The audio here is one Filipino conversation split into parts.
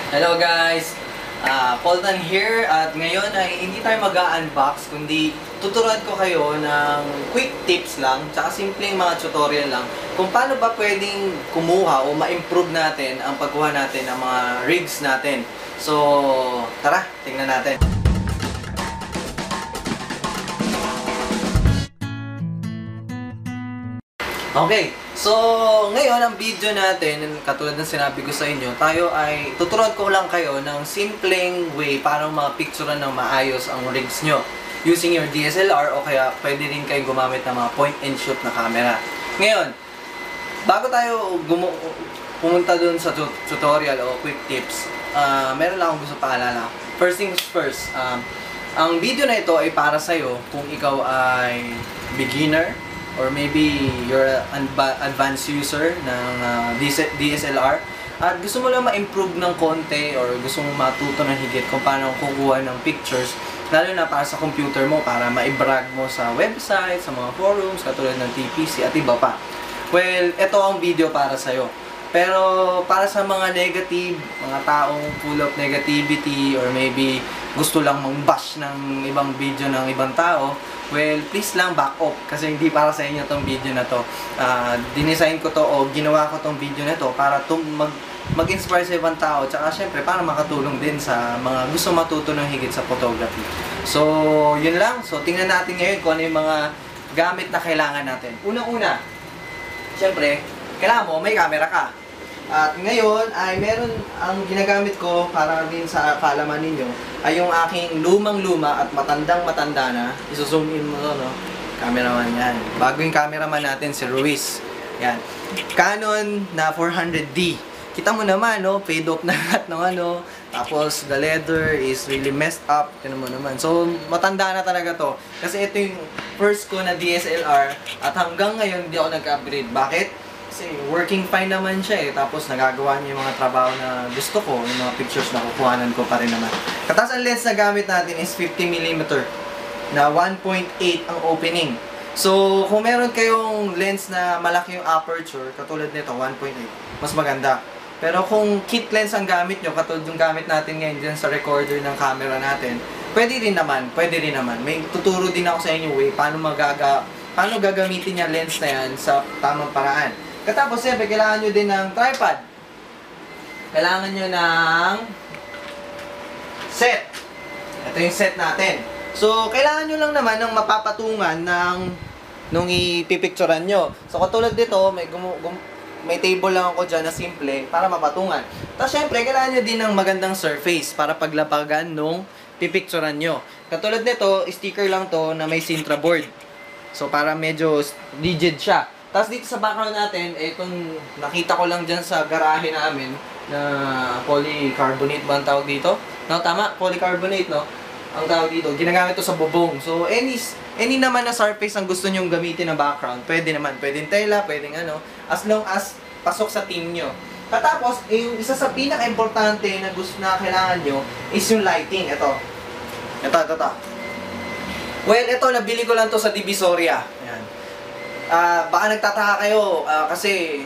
Hello guys! Poltan here at ngayon ay hindi tayo mag-unbox kundi tuturuan ko kayo ng quick tips lang tsaka simpleng mga tutorial lang kung paano ba pwedeng kumuha o ma-improve natin ang pagkuha natin ng mga rigs natin. So, tara, tingnan natin. Okay, so ngayon ang video natin, katulad ng sinabi ko sa inyo, tayo ay tuturuan ko lang kayo ng simpleng way para ma-picturean ng maayos ang rigs nyo using your DSLR o kaya pwede rin kayong gumamit ng mga point and shoot na camera. Ngayon, bago tayo pumunta dun sa tutorial o quick tips, meron lang akong gusto paalala. First things first, ang video na ito ay para sa'yo kung ikaw ay beginner or maybe you're an advanced user ng DSLR at gusto mo lang ma-improve ng konti or gusto mo matuto ng higit kung paano kukuha ng pictures, lalo na para sa computer mo, para ma-brag mo sa website, sa mga forums, katulad ng TPC at iba pa. Well, ito ang video para sa'yo. Pero para sa mga negative, mga taong full of negativity or maybe gusto lang mang-bash ng ibang video ng ibang tao, well, please lang back off kasi hindi para sa inyo tong video na to. Dinesign ko to o ginawa ko tong video na to para mag-inspire sa ibang tao tsaka syempre para makatulong din sa mga gusto matuto ng higit sa photography. So, yun lang. So, tingnan natin ngayon kung ano yung mga gamit na kailangan natin. Unang-una, syempre, kailangan mo may camera ka. At ngayon ay meron ang ginagamit ko para din sa kaalaman ninyo ay yung aking lumang-luma at matandang-matanda na. Iso-zoom in mo to, no? Cameraman yan. Bago yung cameraman natin si Ruiz. Yan. Canon na 400D. Kita mo naman, no? Fade off na lahat ng ano. Tapos the leather is really messed up. Tignan mo naman. So matanda na talaga to. Kasi ito yung first ko na DSLR at hanggang ngayon hindi ako nag-upgrade. Bakit? Kasi working fine naman siya eh. Tapos nagagawa niya yung mga trabaho na gusto ko. Yung mga pictures na kukuhanan ko pa rin naman. Katas ang lens na gamit natin is 50mm na 1.8 ang opening. So kung meron kayong lens na malaki yung aperture, katulad nito 1.8, mas maganda. Pero kung kit lens ang gamit nyo, katulad yung gamit natin ngayon dyan sa recorder ng camera natin, pwede rin naman. May tuturo din ako sa inyo way paano gagamitin yung lens na yan sa tamang paraan. Katapos, siyempre, kailangan nyo din ng tripod. Kailangan nyo ng set. Ito yung set natin. So, kailangan nyo lang naman ng mapapatungan nung ipipicturean nyo. So, katulad dito, may table lang ako dyan na simple para mapatungan. Tapos, siyempre, kailangan nyo din ng magandang surface para paglapagan nung pipicturean nyo. Katulad nito, sticker lang to na may Sintra board. So, para medyo rigid siya. Tapos dito sa background natin, itong nakita ko lang dyan sa garahe namin na polycarbonate ba ang tawag dito? No, tama, polycarbonate, no? Ang tawag dito, ginagamit to sa bubong. So, any naman na surface ang gusto nyong gamitin na background, pwede naman. Pwedeng tela, pwedeng ano, as long as pasok sa team nyo. Katapos, yung isa sa pinaka-importante na gusto na kailangan nyo is yung lighting. Ito. Well, ito, nabili ko lang to sa Divisoria. Ayan. Baka nagtataka kayo kasi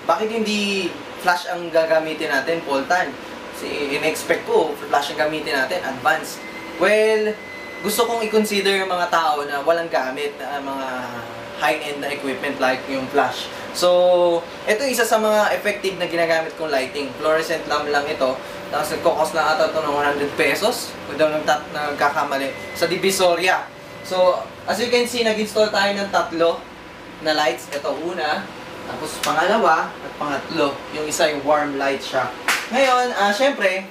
bakit hindi flash ang gagamitin natin, Poltan? Kasi in-expect ko, flash ang gamitin natin, advanced. Well, gusto kong i-consider yung mga tao na walang gamit na mga high-end na equipment like yung flash. So, ito isa sa mga effective na ginagamit kong lighting. Fluorescent lamp lang ito. Tapos nagkakos na ata ito ng 100 pesos. Kung daw nagkakamali. Sa Divisoria. So, as you can see, nag-install tayo ng tatlo na lights. Ito una, tapos pangalawa at pangatlo. Yung isa yung warm light siya. Ngayon, syempre,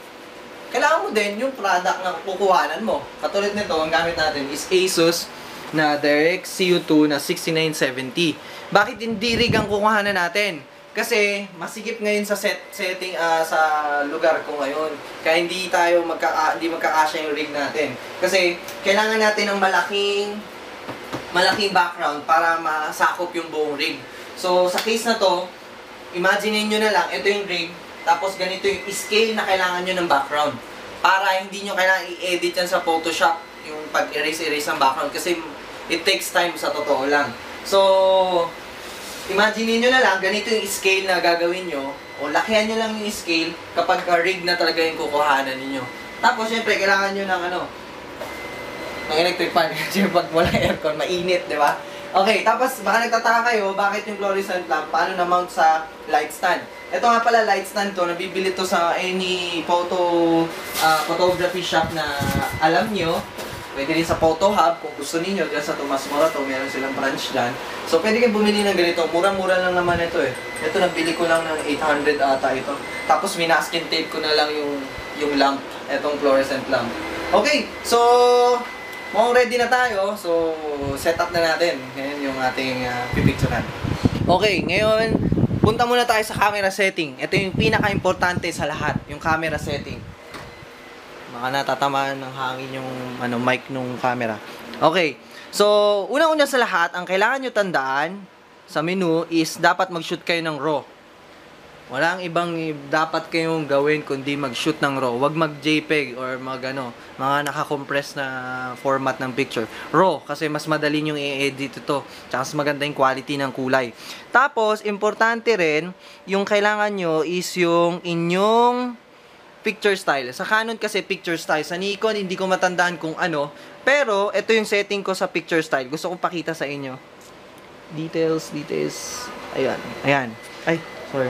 kailangan mo din yung product na kukuhanan mo. Katulad nito, ang gamit natin is Asus na Direct CO2 na 6970. Bakit hindi rig ang kukuhanan natin? Kasi masigip ngayon sa setting sa lugar ko ngayon. Kaya hindi tayo magkakasya yung rig natin. Kasi kailangan natin ng malaking background para masakop yung buong rig. So, sa case na to, imagine nyo na lang, ito yung rig, tapos ganito yung scale na kailangan nyo ng background. Para hindi nyo kailangan i-edit yan sa Photoshop, yung pag-erase ng background, kasi it takes time sa totoo lang. So, imagine niyo na lang, ganito yung scale na gagawin nyo, o lakihan nyo lang yung scale kapag rig na talaga yung kukuhanan ninyo. Tapos, syempre, kailangan nyo ng ng electric fan. Kasi pag wala aircon, mainit, di ba? Okay, tapos baka nagtataka kayo, bakit yung fluorescent lamp, paano na-mount sa light stand? Ito nga pala, light stand to, nabibili to sa any photography shop na alam nyo. Pwede rin sa Photo Hub, kung gusto niyo dyan sa Tomas Morato, meron silang branch dyan. So, pwede kayong bumili ng ganito. Mura-mura lang naman ito eh. Ito, nabili ko lang ng 800 ata ito. Tapos, minaskin tape ko na lang yung lamp. Itong fluorescent lamp. Okay, so, mukhang ready na tayo. So, set up na natin. Ngayon yung ating pipicturean. Okay, ngayon, punta muna tayo sa camera setting. Ito yung pinaka-importante sa lahat, yung camera setting. Baka natatamaan ng hangin yung mic nung camera. Okay. So, unang-una sa lahat, ang kailangan nyo tandaan sa menu is dapat mag-shoot kayo ng RAW. Walang ibang dapat kayong gawin kundi mag-shoot ng RAW. Huwag mag-JPEG or mga naka-compress na format ng picture. RAW, kasi mas madali yung i-edit ito. Tsaka mas maganda yung quality ng kulay. Tapos, importante rin, yung kailangan nyo is yung inyong picture style. Sa Canon kasi picture style. Sa Nikon, hindi ko matandaan kung ano. Pero, ito yung setting ko sa picture style. Gusto kong pakita sa inyo. Details. Ayan. Ay, sorry.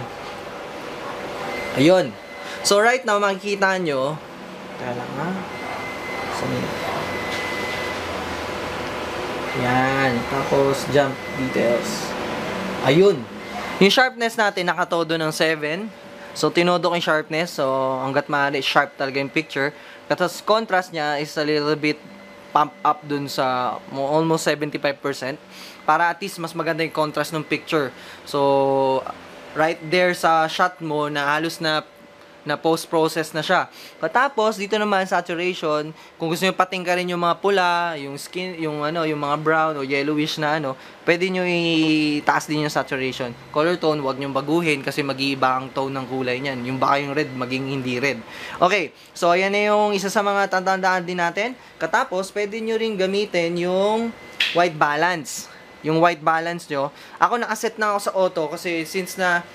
Ayun. So, right now, makikita nyo. Teka lang, ha? Yan. Tapos, jump details. Ayun. Yung sharpness natin, nakatodo ng 7. So, tinodo ko yung sharpness. So, hanggat maaari, sharp talaga yung picture. Tapos, contrast niya is a little bit pump up dun sa almost 75%. Para at least mas maganda yung contrast ng picture. So, right there sa shot mo na halos na post-process na siya. Patapos, dito naman, saturation, kung gusto nyo patingkarin yung mga pula, yung skin, yung mga brown o yellowish na pwede nyo itaas din yung saturation. Color tone, wag nyo baguhin kasi mag-iiba ang tone ng kulay niyan. Yung baka yung red, maging hindi red. Okay, so ayan na yung isa sa mga tandaan din natin. Katapos, pwede nyo rin gamitin yung white balance. Yung white balance nyo. Ako nakaset na ako sa auto kasi since na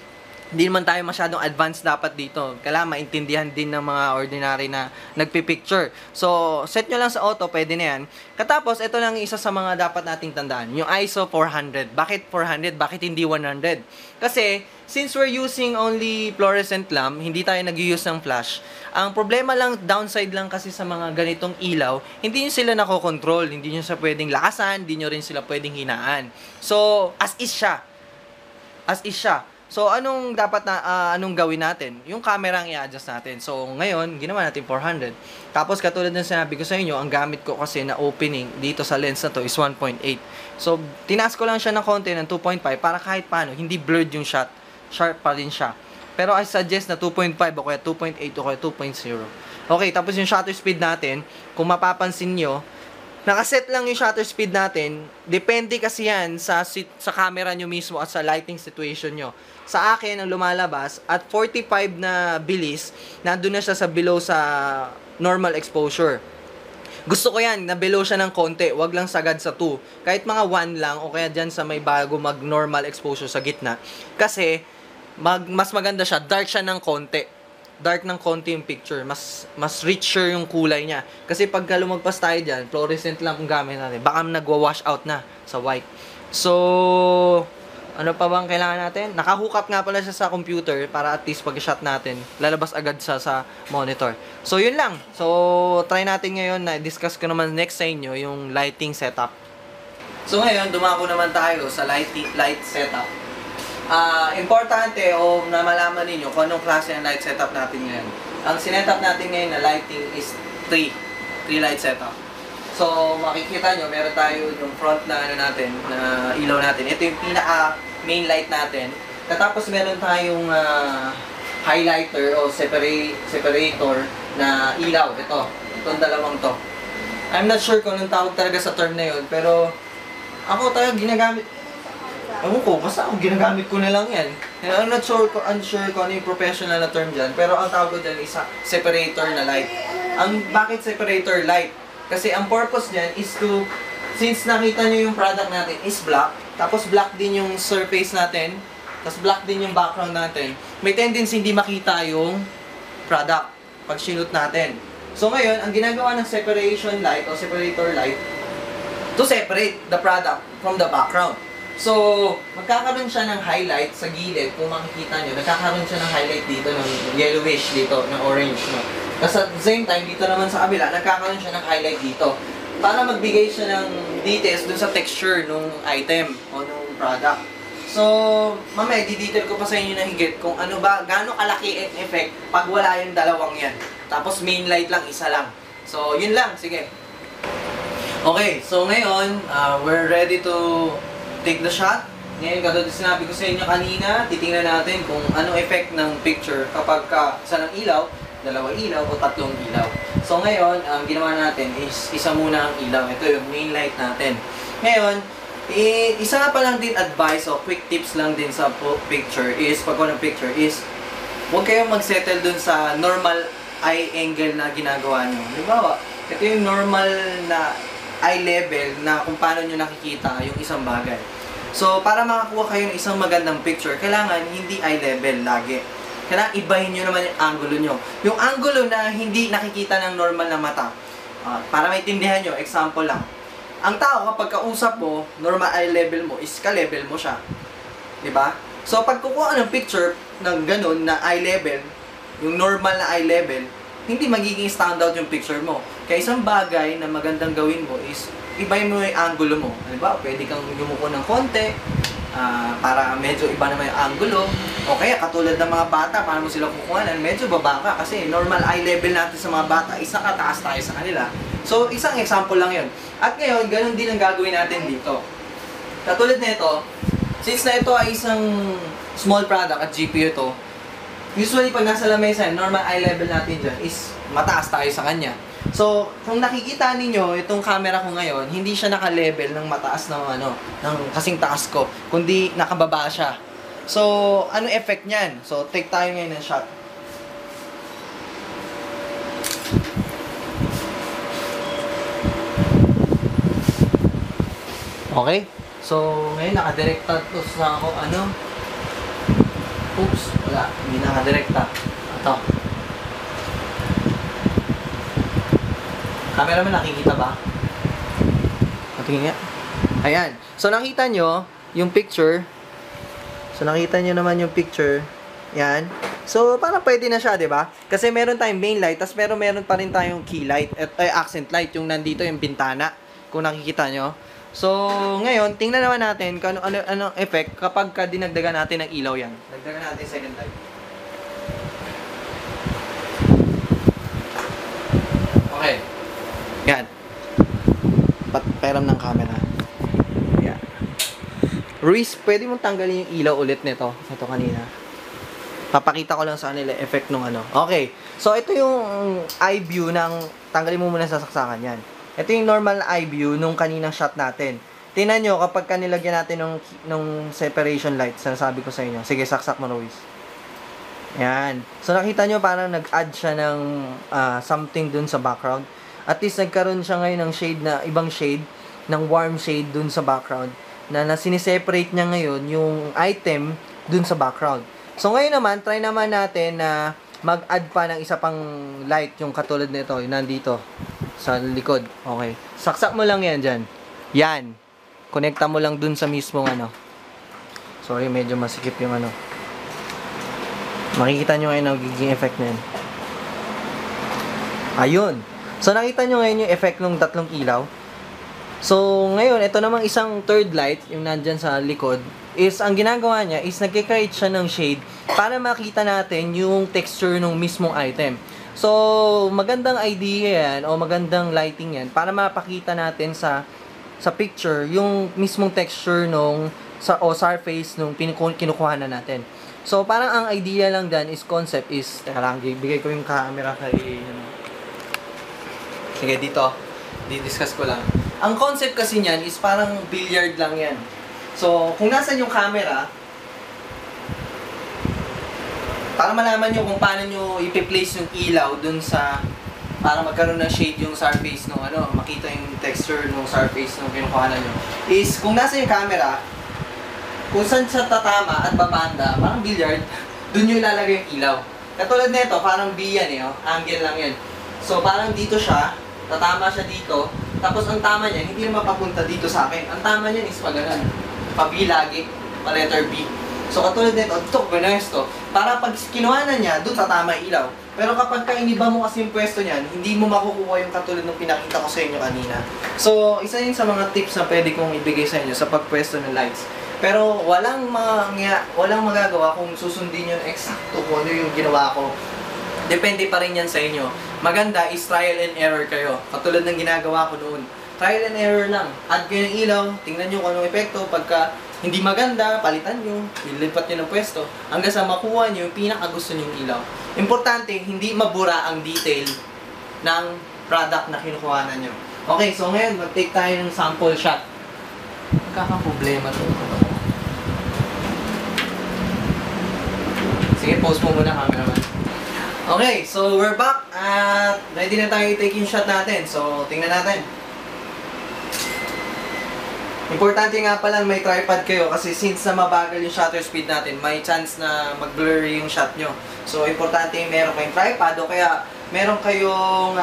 hindi naman tayo masyadong advanced dapat dito. Kailangan maintindihan din ng mga ordinary na nagpipicture. So, set nyo lang sa auto, pwede na yan. Katapos, ito lang isa sa mga dapat nating tandaan. Yung ISO 400. Bakit 400? Bakit hindi 100? Kasi, since we're using only fluorescent lamp, hindi tayo nag-use ng flash. Ang problema lang, downside lang kasi sa mga ganitong ilaw, hindi nyo sila nakokontrol. Hindi nyo sila pwedeng lakasan, hindi nyo rin sila pwedeng hinaan. So, as is siya. So, anong dapat anong gawin natin? Yung camera ang i-adjust natin. So, ngayon, ginawa natin 400. Tapos, katulad ng sinabi ko sa inyo, ang gamit ko kasi na opening dito sa lens na to is 1.8. So, tinaas ko lang siya ng konti ng 2.5 para kahit paano, hindi blurred yung shot. Sharp pa rin siya. Pero I suggest na 2.5 o kaya 2.8 o kaya 2.0. Okay, tapos yung shutter speed natin, kung mapapansin nyo, nakaset lang yung shutter speed natin. Depende kasi yan sa camera nyo mismo at sa lighting situation nyo. Sa akin, ang lumalabas, at 45 na bilis, nandun na siya sa below sa normal exposure. Gusto ko yan, na below siya ng konti. Wag lang sagad sa 2. Kahit mga 1 lang, o kaya dyan sa may bago mag-normal exposure sa gitna. Kasi, mas maganda siya, dark siya ng konti. Dark ng konti yung picture. Mas richer yung kulay niya. Kasi pagka lumagpas tayo dyan, fluorescent lang kung gamit natin. Baka nagwa-wash out na sa white. So, ano pa bang kailangan natin? Naka-hook up nga pala siya sa computer para at least pag-shot natin, lalabas agad sa monitor. So, yun lang. So, try natin ngayon na discuss ko naman next sa inyo yung lighting setup. So, ngayon, dumako naman tayo sa light setup. Importante o na malaman ninyo kung anong klase ng light setup natin ngayon. Ang sinetup natin ngayon na lighting is 3 light setup. So, makikita nyo, meron tayo yung front na natin, na ilaw natin. Ito yung pinaka main light natin. Tapos meron tayong highlighter o separator na ilaw. Itong dalawang to. I'm not sure kung anong tawag talaga sa term na yun, pero ako talaga ginagamit. Ewan ko, basta ako ginagamit ko na lang yan. I'm not sure kung ano yung professional na term dyan, pero ang tawag ko dyan is separator na light. Bakit separator light? Kasi ang purpose niyan is to since nakita nyo yung product natin is black, tapos black din yung surface natin, tapos black din yung background natin, may tendency hindi makita yung product pag sinut natin. So ngayon, ang ginagawa ng separation light o separator light to separate the product from the background. So, magkakaroon siya ng highlight sa gilid. Kung makikita nyo, nagkakaroon siya ng highlight dito ng yellowish dito, ng orange. No? Tapos at the same time, dito naman sa kabila, nagkakaroon siya ng highlight dito. Para magbigay siya ng details dun sa texture ng item o ng product. So, mamaya, di-detail ko pa sa inyo na higit kung ano ba, gaano kalaki ang effect pag wala yung dalawang yan. Tapos main light lang, isa lang. So, yun lang. Sige. Okay, so ngayon, we're ready to take the shot. Ngayon, katulad sinabi ko sa inyo kanina, titingnan natin kung ano effect ng picture kapag isa ng ilaw, dalawa ilaw, o tatlong ilaw. So ngayon, ang ginawa natin is isa muna ang ilaw. Ito yung main light natin. Ngayon, isa nga pa lang din advice o quick tips lang din sa picture is, pagkuha ng picture is, huwag kayong mag-settle dun sa normal eye angle na ginagawa nyo. Halimbawa, ito yung normal na eye level na kung paano nyo nakikita yung isang bagay. So, para makakuha kayo ng isang magandang picture, kailangan hindi eye level lagi. Kailangan ibahin nyo naman yung angulo nyo. Yung angulo na hindi nakikita ng normal na mata. Para maintindihan nyo, example lang. Ang tao kapag kausap mo, normal eye level mo is ka-level mo siya. Diba? So, pag kukuha ng picture ng ganun na eye level, yung normal na eye level, hindi magiging standout yung picture mo. Kaya isang bagay na magandang gawin mo is ibahin mo yung angulo mo. Diba? Pwede kang yumuko ng konti para medyo iba naman yung angulo. O kaya katulad ng mga bata, para mo sila kukuhanan, medyo baba ka kasi normal eye level natin sa mga bata, isa kataas tayo sa kanila. So, isang example lang yun. At ngayon, ganun din ang gagawin natin dito. Katulad nito, since na ito ay isang small product at GPU to, usually pag nasa lamesa, normal eye level natin dyan is mataas tayo sa kanya. So, kung nakikita ninyo, itong camera ko ngayon, hindi siya naka-level ng mataas ng ng kasing taas ko, kundi nakababa siya. So, ano effect niyan? So, take tayo ngayon ng shot. Okay? So, ngayon naka-directa to sa ako, oops, wala, hindi naka-directa. Ito. Camera mo, nakikita ba? Patingin nga. Ayan. So, nakita nyo yung picture. So, nakita nyo naman yung picture. Yan. So, parang pwede na siya, di ba? Kasi meron tayong main light, tapos meron pa rin tayong key light, accent light, yung nandito yung bintana, kung nakikita nyo. So, ngayon, tingnan naman natin kung anong effect kapag dinagdagan natin ng ilaw yan. Dagdagan natin second light. Okay. Yan. Pairam ng camera. Yan. Ruiz, pwede mong tanggalin yung ilaw ulit nito. Ito kanina. Papakita ko lang sa kanila effect nung Okay. So, ito yung eye view ng, tanggalin mo muna sa saksakan yan. Ito yung normal eye view nung kaninang shot natin. Tingnan nyo, kapag kanilagyan natin nung separation light, sinasabi ko sa inyo. Sige, saksak mo, Ruiz. Yan. So, nakita nyo parang nag-add siya ng something dun sa background. At least, nagkaroon siya ngayon ng shade na, ibang shade, ng warm shade dun sa background, na siniseparate niya ngayon yung item dun sa background. So, ngayon naman, try naman natin na mag-add pa ng isa pang light, yung katulad nito, yung nandito, sa likod. Okay. Saksak mo lang yan dyan. Yan. Konekta mo lang dun sa mismong Sorry, medyo masikip yung Makikita nyo ngayon ang giging effect na yan. Ayun. So, nakita nyo ngayon yung effect ng tatlong ilaw. So, ngayon, ito namang isang third light, yung nandyan sa likod, is, ang ginagawa niya is nagkikreate siya ng shade para makita natin yung texture ng mismong item. So, magandang idea yan, o magandang lighting yan, para mapakita natin sa picture yung mismong texture nung surface nung kinukuha na natin. So, parang ang idea lang dyan is concept is, teka lang, bigay ko yung camera kay sige, dito. Di-discuss ko lang. Ang concept kasi niyan is parang billiard lang yan. So, kung nasan yung camera, para malaman nyo kung paano nyo ipi-place yung ilaw dun sa para magkaroon ng shade yung surface ng ano, makita yung texture ng surface ng kinukuhanan nyo, is kung nasa yung camera, kung saan siya tatama at babanda, parang billiard, dun yung ilalagay yung ilaw. Katulad nito, parang B yan eh, oh. Angle lang yun. So parang dito siya, tatama siya dito, tapos ang tama niya, hindi naman papunta dito sa akin. Ang tama niya is pa ganun. Pa B lagi, pa letter B. So katulad nito, ito, pwesto. Para pag kinuhanan niya, dun tatama yung ilaw. Pero kapag kainiba mo kasi yung pwesto niyan, hindi mo makukuha yung katulad ng pinakita ko sa inyo kanina. So, isa yun sa mga tips na pwede kong ibigay sa inyo sa pagpwesto ng lights. Pero walang magagawa kung susundin yun eksakto kung ano yung ginawa ko. Depende pa rin yan sa inyo. Maganda is trial and error kayo. Katulad ng ginagawa ko noon. Trial and error lang. Add kayo ng ilaw, tingnan nyo kung anong epekto. Pagka hindi maganda, palitan nyo, ilipat nyo ng pwesto, hanggang sa makuha nyo yung pinakagusto nyo yung ilaw. Importante, hindi mabura ang detail ng product na kinukuhanan nyo. Okay, so ngayon, mag-take tayo ng sample shot. Magkakaproblema to. Sige, pause mo muna, cameraman. Okay, so we're back at ready na tayo i-take yung shot natin. So, tingnan natin. Importante nga pala may tripod kayo kasi since na mabagal yung shutter speed natin, may chance na mag-blurry yung shot nyo. So, importante meron kayong tripod o kaya meron kayong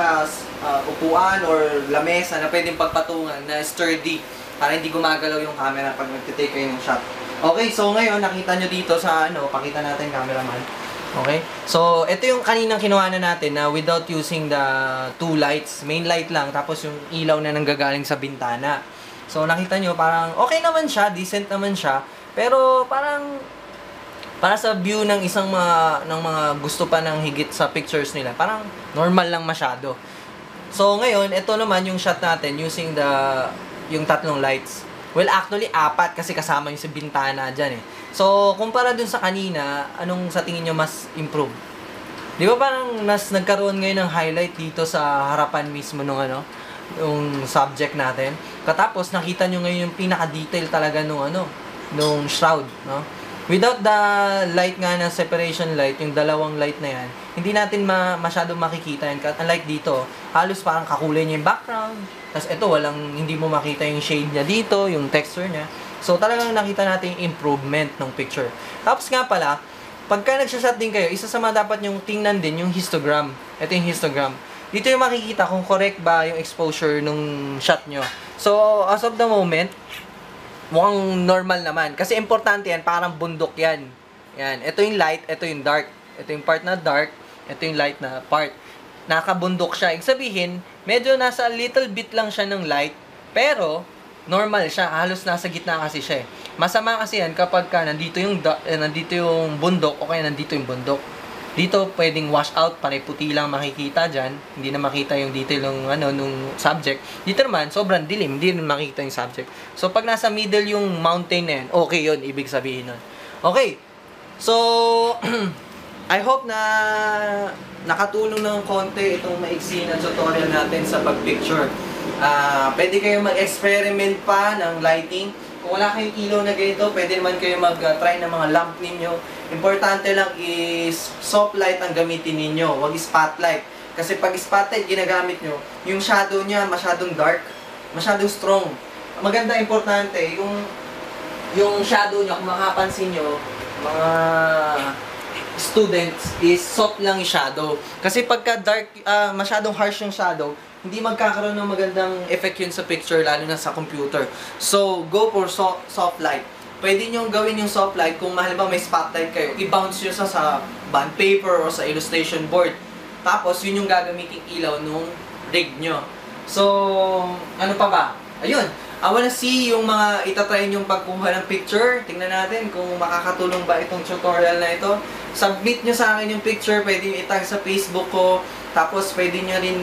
upuan or lamesa na pwedeng pagpatungan na sturdy para hindi gumagalaw yung camera pag nagtitake kayo ng shot. Okay, so ngayon nakita nyo dito sa pakita natin cameraman. Okay? So, ito yung kaninang kinuha na natin na without using the two lights, main light lang, tapos yung ilaw na nanggagaling sa bintana. So, nakita nyo, parang okay naman siya, decent naman siya, pero parang para sa view ng mga gusto pa ng higit sa pictures nila, parang normal lang masyado. So, ngayon, ito naman yung shot natin using yung tatlong lights. Well, actually, 4 kasi kasama yung sa bintana dyan eh. So, kumpara dun sa kanina, anong sa tingin nyo mas improve? Di ba parang nagkaroon ngayon ng highlight dito sa harapan mismo ng yung subject natin. Katapos nakita nyo ngayon yung pinaka-detail talaga nung shroud, no? Without the light nga na separation light, yung dalawang light na yan, hindi natin masyadong makikita yan. Unlike dito, halos parang kakulay niya yung background. Tapos ito, hindi mo makita yung shade niya dito, yung texture niya. So talagang nakita natin yung improvement ng picture. Tapos nga pala, pagka nagsashot din kayo, isa sa mga dapat yung tingnan din yung histogram. Ito yung histogram. Dito yung makikita kung correct ba yung exposure nung shot nyo. So, as of the moment, mukhang normal naman. Kasi importante yan, parang bundok yan. Yan. Ito yung light, ito yung dark. Ito yung part na dark, ito yung light na part. Nakabundok siya. Ibig sabihin, medyo nasa little bit lang siya ng light, pero normal siya. Halos nasa gitna kasi siya eh. Masama kasi yan kapag nandito yung bundok o kaya nandito yung bundok. Dito pwedeng wash out, panay puti lang makikita dyan. Hindi na makita yung detail nung subject. Dito naman, sobrang dilim, hindi na makita yung subject. So, pag nasa middle yung mountain na yan, okay yun, ibig sabihin nun. Okay, so, I hope na nakatulong ng konti itong maiksi na tutorial natin sa pag-picture. Pwede kayo mag-experiment pa ng lighting. Kung wala kayong ilaw na ganito, pwede naman kayo mag-try ng mga lamp ninyo. Importante lang is soft light ang gamitin ninyo, wag spotlight. Kasi pag spotlight ginagamit nyo, yung shadow niya masyadong dark, masyadong strong. Maganda, importante, yung shadow niya, kung makapansin nyo, mga students, is soft lang yung shadow. Kasi pagka dark, masyadong harsh yung shadow, hindi magkakaroon ng magandang effect yun sa picture, lalo na sa computer. So, go for soft light. Pwede nyo gawin yung soft light kung halimbawa may spotlight kayo, i-bounce nyo sa bond paper o sa illustration board. Tapos, yun yung gagamitin ilaw nung rig nyo. So, ano pa ba? Ayun, I wanna see yung mga itatry nyong pagkuha ng picture. Tingnan natin kung makakatulong ba itong tutorial na ito. Submit nyo sa akin yung picture, pwede nyo itag sa Facebook ko. Tapos, pwede nyo rin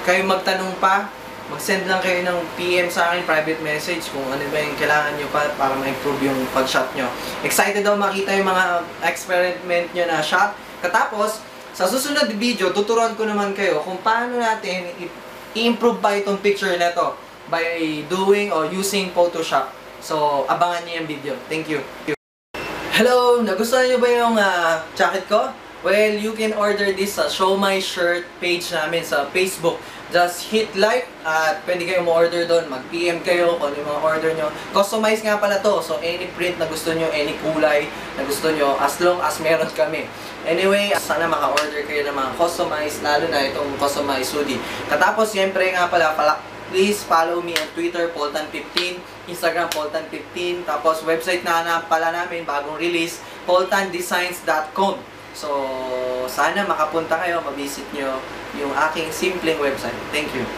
kayo magtanong pa. Mag-send lang kayo ng PM sa akin, private message, kung ano ba yung kailangan nyo pa para ma-improve yung pag-shot nyo. Excited daw makita yung mga experiment nyo na shot. Katapos, sa susunod video, tuturuan ko naman kayo kung paano natin i-improve pa itong picture na to by doing or using Photoshop. So, abangan nyo yung video. Thank you. Hello! Nagustuhan nyo ba yung jacket ko? Well, you can order this sa Show My Shirt page namin sa Facebook. Just hit like at pwede kayo mo-order doon. Mag-PM kayo kung ano yung mga order nyo. Customize nga pala to. So, any print na gusto nyo, any kulay na gusto nyo, as long as meron kami. Anyway, sana maka-order kayo ng mga customized, lalo na itong customized hoodie. Katapos, siyempre nga pala, please follow me on Twitter, Poltan15, Instagram, Poltan15, tapos website na pala namin, bagong release, poltandesigns.com. So, sana makapunta kayo, mabisit nyo yung aking simpleng website. Thank you.